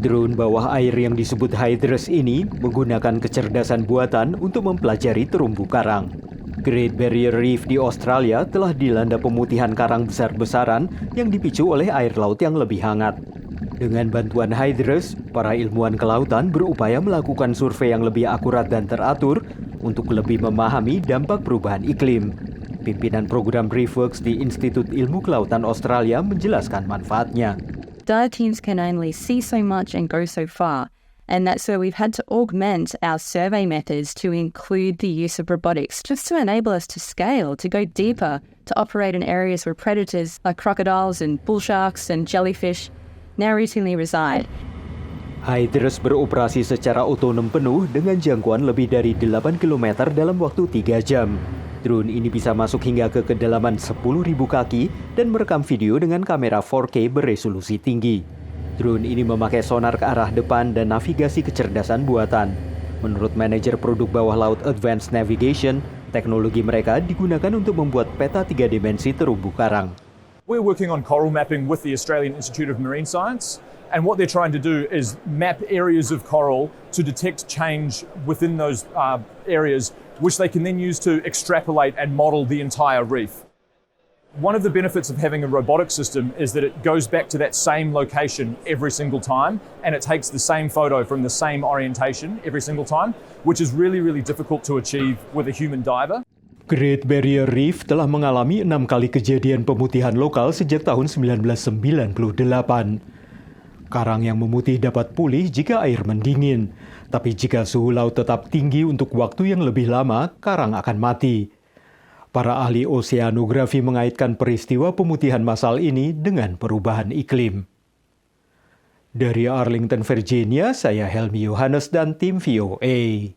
Drone bawah air yang disebut Hydrus ini menggunakan kecerdasan buatan untuk mempelajari terumbu karang. Great Barrier Reef di Australia telah dilanda pemutihan karang besar-besaran yang dipicu oleh air laut yang lebih hangat. Dengan bantuan Hydrus, para ilmuwan kelautan berupaya melakukan survei yang lebih akurat dan teratur untuk lebih memahami dampak perubahan iklim. Pimpinan program ReefWorks di Institut Ilmu Kelautan Australia menjelaskan manfaatnya. Dive teams can only see so much and go so far, and that's where we've had to augment our survey methods to include the use of robotics, just to enable us to scale, to go deeper, to operate in areas where predators like crocodiles and bull sharks and jellyfish now routinely reside. Hydrus beroperasi secara otonom penuh dengan jangkauan lebih dari 8 km dalam waktu 3 jam. Drone ini bisa masuk hingga ke kedalaman 10.000 kaki dan merekam video dengan kamera 4K beresolusi tinggi. Drone ini memakai sonar ke arah depan dan navigasi kecerdasan buatan. Menurut manajer produk bawah laut Advanced Navigation, teknologi mereka digunakan untuk membuat peta 3 dimensi terumbu karang. We're working on coral mapping with the Australian Institute of Marine Science, and what they're trying to do is map areas of coral to detect change within those areas, which they can then use to extrapolate and model the entire reef. One of the benefits of having a robotic system is that it goes back to that same location every single time, and it takes the same photo from the same orientation every single time, which is really, really difficult to achieve with a human diver. Great Barrier Reef telah mengalami 6 kali kejadian pemutihan lokal sejak tahun 1998. Karang yang memutih dapat pulih jika air mendingin, tapi jika suhu laut tetap tinggi untuk waktu yang lebih lama, karang akan mati. Para ahli oseanografi mengaitkan peristiwa pemutihan massal ini dengan perubahan iklim. Dari Arlington, Virginia, saya Helmi, Johannes, dan tim VOA.